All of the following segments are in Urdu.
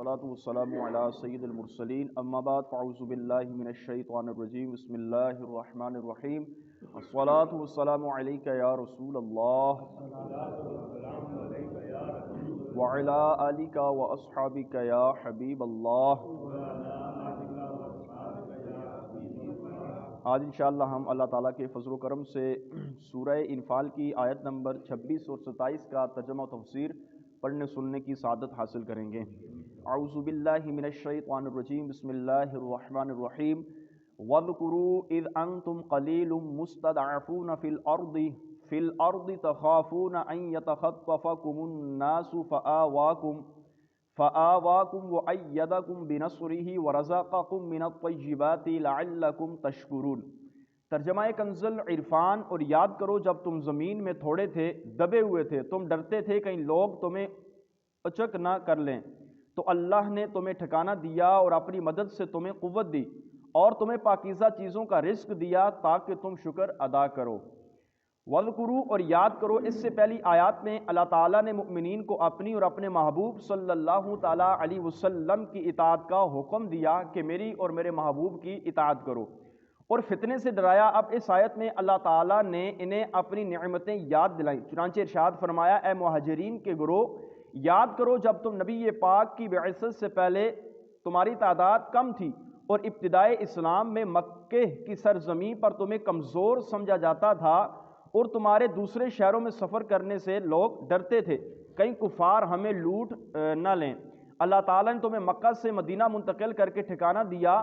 والصلاة والسلام على سید المرسلین اما بعد فاعوذ باللہ من الشیطان الرجیم بسم اللہ الرحمن الرحیم الصلاة والسلام علیک یا رسول اللہ وعلی آلک واصحابک یا حبیب اللہ۔ آج انشاءاللہ ہم اللہ تعالیٰ کے فضل و کرم سے سورہ انفال کی آیت نمبر 26 اور 27 کا ترجمہ و تفسیر پڑھنے سننے کی سعادت حاصل کریں گے۔ اعوذ باللہ من الشیطان الرجیم بسم اللہ الرحمن الرحیم وَاذْكُرُوا إِذْ أَنْتُمْ قَلِيلٌ مُسْتَضْعَفُونَ فِي الْأَرْضِ تَخَافُونَ أَنْ يَتَخَطَّفَكُمُ النَّاسُ فَآوَاكُمْ وَأَيَّدَكُمْ بِنَصْرِهِ وَرَزَقَكُمْ مِنَ الطَّيِّبَاتِ لَعَلَّكُمْ تَشْكُرُونَ۔ ترجمہ کنز العرفان۔ اور یاد کرو جب تم زمین میں تھوڑے تھے، دبے ہوئے تھے، تم ڈرتے تھے کہیں لوگ تمہیں اچک نہ کر لیں، تو اللہ نے تمہیں ٹھکانہ دیا اور اپنی مدد سے تمہیں قوت دی اور تمہیں پاکیزہ چیزوں کا رزق دیا تاکہ تم شکر ادا کرو۔ وَاذْكُرُوا اور یاد کرو، اس سے پہلی آیات میں اللہ تعالیٰ نے مؤمنین کو اپنی اور اپنے محبوب صلی اللہ تعالیٰ علیہ وسلم کی اطاعت کا حکم دیا کہ میری اور میرے محبوب کی اطاعت کرو، اور فتنے سے ڈرایا۔ اب اس آیت میں اللہ تعالیٰ نے انہیں اپنی نعمتیں یاد دلائیں، چنانچہ ارشاد فرمایا اے مہاجرین کے گروہ، یاد کرو جب تم نبی پاک کی بعثت سے پہلے تمہاری تعداد کم تھی اور ابتدائے اسلام میں مکہ کی سرزمین پر تمہیں کمزور سمجھا جاتا تھا اور تمہارے دوسرے شہروں میں سفر کرنے سے لوگ ڈرتے تھے کہیں کفار ہمیں لوٹ نہ لیں۔ اللہ تعالیٰ نے تمہیں مکہ سے مدینہ منتقل کر کے ٹھکانہ دیا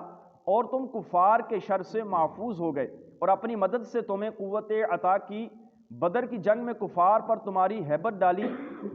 اور تم کفار کے شر سے محفوظ ہو گئے اور اپنی مدد سے تمہیں قوت عطا کی۔ بدر کی جنگ میں کفار پر تمہاری ہیبت ڈالی،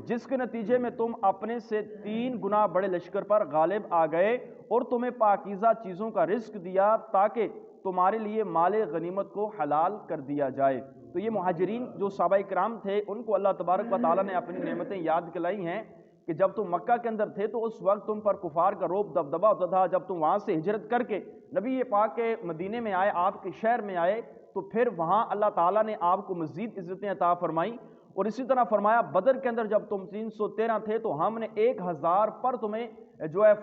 جس کے نتیجے میں تم اپنے سے 3 گنا بڑے لشکر پر غالب آ گئے اور تمہیں پاکیزہ چیزوں کا رزق دیا تاکہ تمہارے لیے مال غنیمت کو حلال کر دیا جائے۔ تو یہ مہاجرین جو صحابہ کرام تھے، ان کو اللہ تبارک و تعالیٰ نے اپنی نعمتیں یاد دلائی ہیں کہ جب تم مکہ کے اندر تھے تو اس وقت تم پر کفار کا رعب دبدبا ہوتا تھا۔ جب تم وہاں سے ہجرت کر کے نبی پاک کے مدینے میں آئے، آپ کے شہر میں آئے، تو پھر وہاں اللہ تعالیٰ نے آپ کو مزید عزتیں عطا فرمائیں۔ اور اسی طرح فرمایا بدر کے اندر جب تم 313 تھے تو ہم نے 1000 پر تمہیں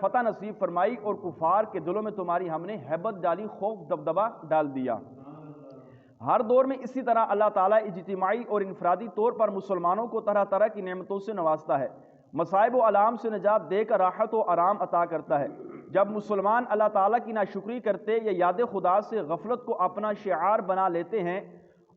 فتح نصیب فرمائی اور کفار کے دلوں میں تمہاری ہم نے ہیبت ڈالی، خوف دبدبا ڈال دیا۔ ہر دور میں اسی طرح اللہ تعالیٰ اجتماعی اور انفرادی طور پر مسلمانوں کو طرح طرح کی نعمتوں سے نوازتا ہے، مصائب و آلام سے نجات دے کر راحت و آرام عطا کرتا ہے۔ جب مسلمان اللہ تعالیٰ کی ناشکری کرتے یا یاد خدا سے غفلت کو اپنا شعار بنا لیتے ہیں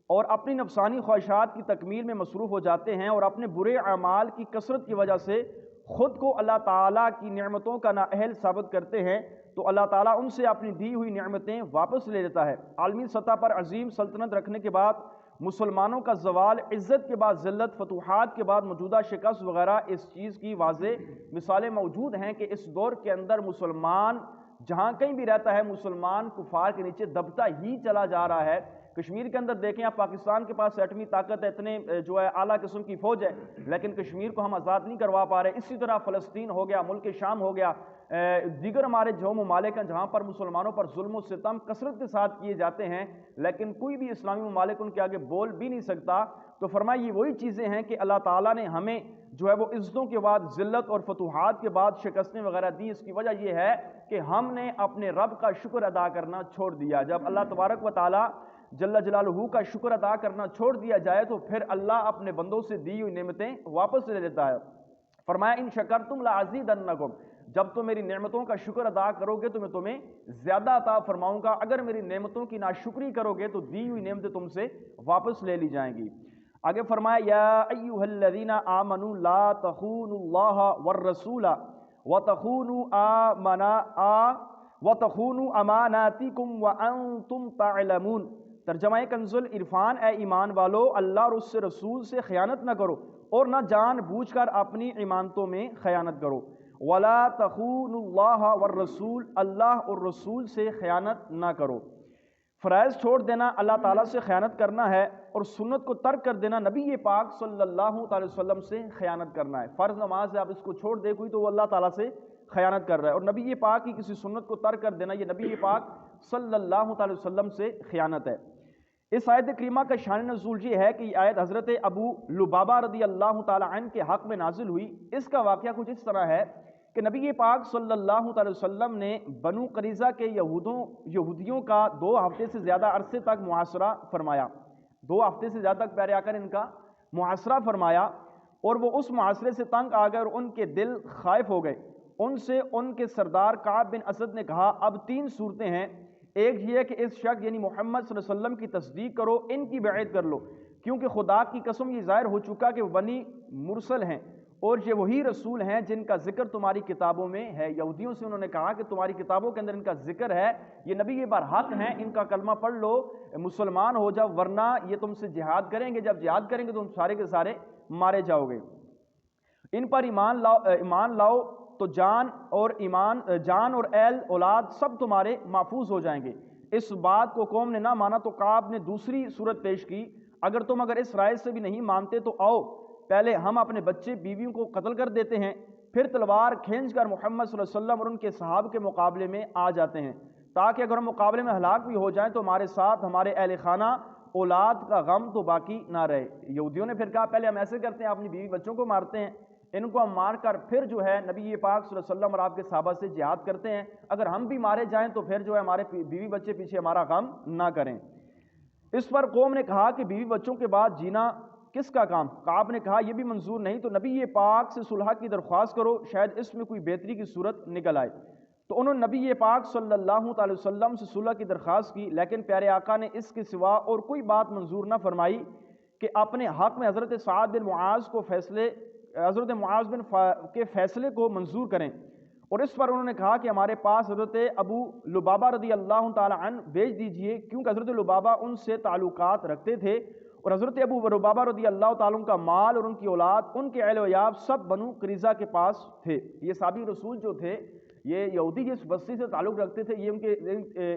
اور اپنی نفسانی خواہشات کی تکمیل میں مصروف ہو جاتے ہیں اور اپنے برے اعمال کی کثرت کی وجہ سے خود کو اللہ تعالیٰ کی نعمتوں کا نااہل ثابت کرتے ہیں، تو اللہ تعالیٰ ان سے اپنی دی ہوئی نعمتیں واپس لے لیتا ہے۔ عالمی سطح پر عظیم سلطنت رکھنے کے بعد مسلمانوں کا زوال، عزت کے بعد ذلت، فتوحات کے بعد موجودہ شکست وغیرہ اس چیز کی واضح مثالیں موجود ہیں کہ اس دور کے اندر مسلمان جہاں کہیں بھی رہتا ہے، مسلمان کفار کے نیچے دبتا ہی چلا جا رہا ہے۔ کشمیر کے اندر دیکھیں آپ، پاکستان کے پاس ایٹمی طاقت ہے، اتنے اعلیٰ قسم کی فوج ہے، لیکن کشمیر کو ہم آزاد نہیں کروا پا رہے۔ اسی طرح فلسطین ہو گیا، ملک شام ہو گیا، دیگر ہمارے جو ممالک ہیں جہاں پر مسلمانوں پر ظلم و ستم کثرت کے ساتھ کیے جاتے ہیں، لیکن کوئی بھی اسلامی ممالک ان کے آگے بول بھی نہیں سکتا۔ تو فرمایا یہ وہی چیزیں ہیں کہ اللہ تعالیٰ نے ہمیں وہ عزتوں کے بعد ذلت اور فتوحات کے بعد شکستیں وغیرہ دی۔ اس کی وجہ یہ ہے کہ ہم نے اپنے رب کا شکر ادا کرنا چھوڑ دیا۔ جب اللہ تبارک و تعالیٰ جل جلالہ کا شکر ادا کرنا چھوڑ دیا جائے تو پھر اللہ اپنے بندوں سے دی ہوئی نعمتیں واپس لے لیتا ہے۔ فرمایا ان شکرتم لازیدنکم، جب تم میری نعمتوں کا شکر ادا کرو گے تو میں تمہیں زیادہ عطا فرماؤں گا، اگر میری نعمتوں کی ناشکری کرو گے تو دی ہوئی نعمتیں تم سے واپس لے لی جائیں گی۔ آگے فرمایا یا ایھا الذین آمنوا لا تخونوا اللہ والرسول وتخونوا اماناتکم وانتم تعلمون۔ ترجمہ کنز العرفان، اے ایمان والو، اللہ اور اس سے رسول سے خیانت نہ کرو اور نہ جان بوجھ کر اپنی ایمانتوں میں خیانت کرو۔ ولا تخونوا اللہ والرسول، اللہ اور رسول سے خیانت نہ کرو۔ فرائض چھوڑ دینا اللہ تعالیٰ سے خیانت کرنا ہے، اور سنت کو ترک کر دینا نبی پاک صلی اللہ علیہ وسلم سے خیانت کرنا ہے۔ فرض نماز ہے، آپ اس کو چھوڑ دے کوئی تو وہ اللہ تعالیٰ سے خیانت کر رہا ہے، اور نبی پاک کی کسی سنت کو ترک کر دینا یہ نبی پاک صلی اللہ علیہ وسلم سے خیانت ہے۔ اس آیت کریمہ کا شان نزول یہ ہے کہ یہ آیت حضرت ابو لبابہ رضی اللہ تعالی عنہ کے حق میں نازل ہوئی۔ اس کا واقعہ کچھ اس طرح ہے کہ نبی پاک صلی اللہ علیہ وسلم نے بنو قریظہ کے یہودیوں کا 2 ہفتے سے زیادہ عرصے تک محاصرہ فرمایا. 2 ہفتے سے زیادہ تک پیارے آقا نے ان کا محاصرہ فرمایا، اور وہ اس محاصرے سے تنگ آ گئے اور ان کے دل خائف ہو گئے. ان سے ان کے سردار کعب بن اسد نے کہا اب 3 صورتیں ہیں. ایک یہ ہے کہ اس شخص یعنی محمد صلی اللہ علیہ وسلم کی تصدیق کرو، ان کی بیعت کر لو، کیونکہ خدا کی قسم یہ ظاہر ہو چکا کہ وہ بنی مرسل ہیں اور یہ وہی رسول ہیں جن کا ذکر تمہاری کتابوں میں ہے. یہودیوں سے انہوں نے کہا کہ تمہاری کتابوں کے اندر ان کا ذکر ہے، یہ نبی برحق ہیں، ان کا کلمہ پڑھ لو، مسلمان ہو جاؤ، ورنہ یہ تم سے جہاد کریں گے، جب جہاد کریں گے تو تم سارے کے سارے مارے جاؤ گے. ان پر ایمان لاؤ تو جان اور اہل اولاد سب تمہارے محفوظ ہو جائیں گے. اس بات کو قوم نے نہ مانا تو کعب نے دوسری صورت پیش کی، اگر اس رائے سے بھی نہیں مانتے تو آؤ پہلے ہم اپنے بچے بیویوں کو قتل کر دیتے ہیں، پھر تلوار کھینچ کر محمد صلی اللہ علیہ وسلم اور ان کے صحابہ کے مقابلے میں آ جاتے ہیں، تاکہ اگر ہم مقابلے میں ہلاک بھی ہو جائیں تو ہمارے ساتھ ہمارے اہل خانہ اولاد کا غم تو باقی نہ رہے. یہودیوں نے پھر کہا پہلے ہم ایسے کرتے ہیں، اپنی بیوی بچوں کو مارتے ہیں، ان کو ہم مار کر پھر جو ہے نبی پاک صلی اللہ علیہ وسلم اور آپ کے صحابہ سے جہاد کرتے ہیں، اگر ہم بھی مارے جائیں تو پھر جو ہے ہمارے بیوی بچے پیچھے ہمارا غم نہ کریں. اس پر قوم نے کہا کہ بیوی بچوں کے بعد جینا کس کا کام؟ کعب نے کہا یہ بھی منظور نہیں، تو نبی پاک سے صلح کی درخواست کرو، شاید اس میں کوئی بہتری کی صورت نکل آئے. تو انہوں نے نبی پاک صلی اللہ علیہ وسلم سے صلح کی درخواست کی، لیکن پیارے آقا نے اس کے سوا اور کوئی بات منظور نہ فرمائی کہ اپنے حق میں حضرت سعد بن معاذ کے فیصلے کو منظور کریں. اور اس پر انہوں نے کہا کہ ہمارے پاس حضرت ابو لبابہ رضی اللہ تعالی عنہ بھیج دیجئے، کیونکہ حضرت لبابہ ان سے تعلقات رکھتے تھے، اور حضرت ابو لبابہ رضی اللہ تعالیٰ کا مال اور ان کی اولاد، ان کے اہل و عیال سب بنو قریظہ کے پاس تھے. یہ صحابی رسول جو تھے، یہ یہودی جس بستی سے تعلق رکھتے تھے، یہ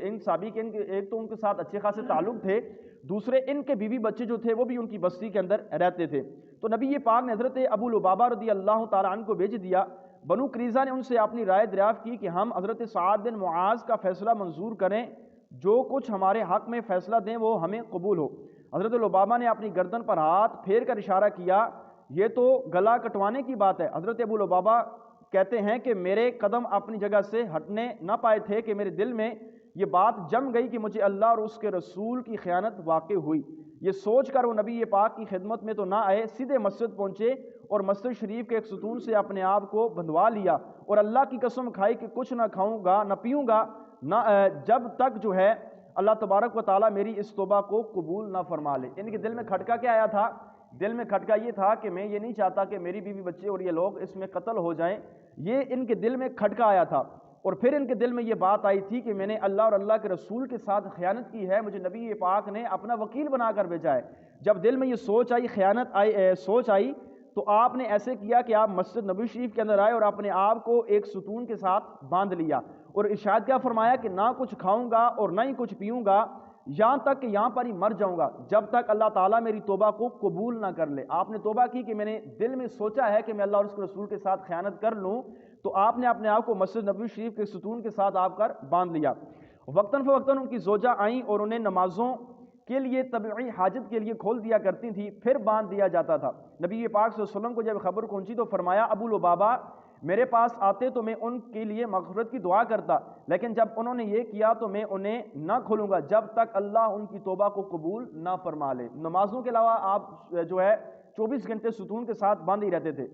ان صحابی کے ایک تو ان کے ساتھ اچھے خاصے تعلق تھے، دوسرے ان کے بیوی بچے جو تھے وہ بھی ان کی بستی کے اندر رہتے تھے. تو نبی پاک نے حضرت ابو لبابہ رضی اللہ تعالیٰ عنہ کو بھیج دیا. بنو قریظہ نے ان سے اپنی رائے دریافت کی کہ ہم حضرت سعد بن معاذ کا فیصلہ منظور کریں، جو کچھ ہمارے حق میں فیصلہ دیں وہ ہمیں قبول ہو. حضرت لبابہ نے اپنی گردن پر ہاتھ پھیر کر اشارہ کیا، یہ تو گلا کٹوانے کی بات ہے. حضرت ابو لبابہ کہتے ہیں کہ میرے قدم اپنی جگہ سے ہٹنے نہ پائے تھے کہ میرے دل میں یہ بات جم گئی کہ مجھے اللہ اور اس کے رسول کی خیانت واقع ہوئی. یہ سوچ کر وہ نبی پاک کی خدمت میں تو نہ آئے، سیدھے مسجد پہنچے اور مسجد شریف کے ایک ستون سے اپنے آپ کو بندھوا لیا اور اللہ کی قسم کھائی کہ کچھ نہ کھاؤں گا نہ پیوں گا جب تک جو ہے اللہ تبارک و تعالیٰ میری اس توبہ کو قبول نہ فرما لے. ان کے دل میں کھٹکا کیا آیا تھا؟ دل میں کھٹکا یہ تھا کہ میں یہ نہیں چاہتا کہ میری بیوی بچے اور یہ لوگ اس میں قتل ہو جائیں. یہ ان کے دل میں کھٹکا آیا تھا. اور پھر ان کے دل میں یہ بات آئی تھی کہ میں نے اللہ اور اللہ کے رسول کے ساتھ خیانت کی ہے، مجھے نبی پاک نے اپنا وکیل بنا کر بھیجا ہے. جب دل میں یہ سوچ آئی تو آپ نے ایسے کیا کہ آپ مسجد نبوی شریف کے اندر آئے اور اپنے آپ کو ایک ستون کے ساتھ باندھ لیا اور ارشاد کیا فرمایا کہ نہ کچھ کھاؤں گا اور نہ ہی کچھ پیوں گا یہاں تک کہ یہاں پر ہی مر جاؤں گا، جب تک اللہ تعالیٰ میری توبہ کو قبول نہ کر لے. آپ نے توبہ کی کہ میں نے دل میں سوچا ہے کہ میں اللہ اور اس کے رسول کے ساتھ خیانت کر لوں، تو آپ نے اپنے آپ کو مسجد نبوی شریف کے ستون کے ساتھ آپ کر باندھ لیا. وقتاً فوقتاً ان کی زوجہ آئیں اور انہیں نمازوں کے لیے طبعی حاجت کے لیے کھول دیا کرتی تھی، پھر باندھ دیا جاتا تھا. نبی پاک صلی اللہ علیہ وسلم کو جب خبر پہنچی تو فرمایا ابو لبابہ میرے پاس آتے تو میں ان کے لیے مغفرت کی دعا کرتا، لیکن جب انہوں نے یہ کیا تو میں انہیں نہ کھولوں گا جب تک اللہ ان کی توبہ کو قبول نہ فرما لے. نمازوں کے علاوہ آپ جو ہے 24 گھنٹے ستون کے ساتھ باندھے ہی رہتے تھے.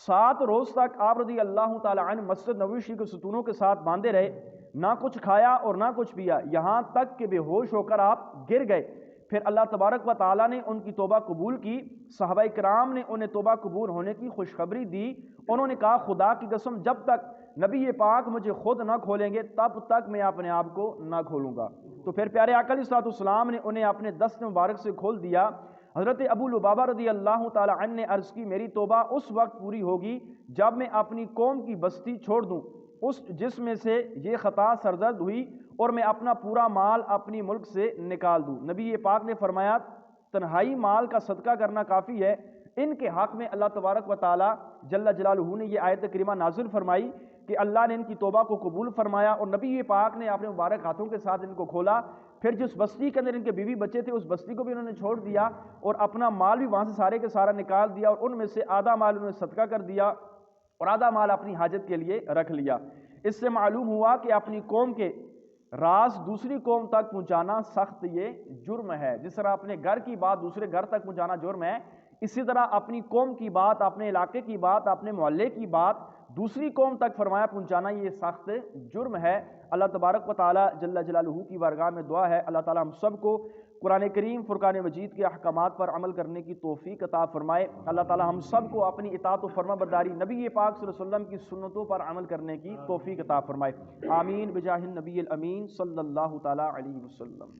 7 روز تک آپ رضی اللہ تعالی عنہ مسجد نبوی شریف کے ستونوں کے ساتھ باندھے رہے، نہ کچھ کھایا اور نہ کچھ پیا، یہاں تک کہ بے ہوش ہو کر آپ گر گئے. پھر اللہ تبارک و تعالیٰ نے ان کی توبہ قبول کی. صحابہ کرام نے انہیں توبہ قبول ہونے کی خوشخبری دی. انہوں نے کہا خدا کی قسم جب تک نبی پاک مجھے خود نہ کھولیں گے تب تک میں اپنے آپ کو نہ کھولوں گا. تو پھر پیارے آقا علیہ الصلوۃ والسلام نے انہیں اپنے دست مبارک سے کھول دیا. حضرت ابو لبابہ رضی اللہ تعالی عنہ نے عرض کی میری توبہ اس وقت پوری ہوگی جب میں اپنی قوم کی بستی چھوڑ دوں جس میں سے یہ خطا سرزد ہوئی اور میں اپنا پورا مال اپنی ملک سے نکال دوں. نبی پاک نے فرمایا تنہائی مال کا صدقہ کرنا کافی ہے. ان کے حق میں اللہ تبارک و تعالی جل جلالہ نے یہ آیت کریمہ نازل فرمائی کہ اللہ نے ان کی توبہ کو قبول فرمایا اور نبی پاک نے اپنے مبارک ہاتھوں کے ساتھ ان کو کھولا. پھر جس بستی کے اندر ان کے بیوی بچے تھے اس بستی کو بھی انہوں نے چھوڑ دیا اور اپنا مال بھی وہاں سے سارے کے سارا نکال دیا اور ان میں سے آدھا مال انہوں نے صدقہ کر دیا اور آدھا مال اپنی حاجت کے لیے رکھ لیا۔ اس سے معلوم ہوا کہ اپنی قوم کے راز دوسری قوم تک پہنچانا سخت یہ جرم ہے۔ جس طرح اپنے گھر کی بات دوسرے گھر تک پہنچانا جرم ہے، اسی طرح اپنی قوم کی بات، اپنے علاقے کی بات، اپنے محلے کی بات دوسری قوم تک فرمایا پہنچانا یہ سخت جرم ہے۔ اللہ تبارک و تعالی جل جلالہ کی بارگاہ میں دعا ہے اللہ تعالی ہم سب کو قرآن کریم فرقان مجید کے احکامات پر عمل کرنے کی توفیق عطا فرمائے۔ اللہ تعالی ہم سب کو اپنی اطاعت و فرما برداری نبی پاک صلی اللہ علیہ وسلم کی سنتوں پر عمل کرنے کی توفیق عطا فرمائے۔ آمین بجاہ النبی الامین صلی اللہ تعالی علیہ وسلم۔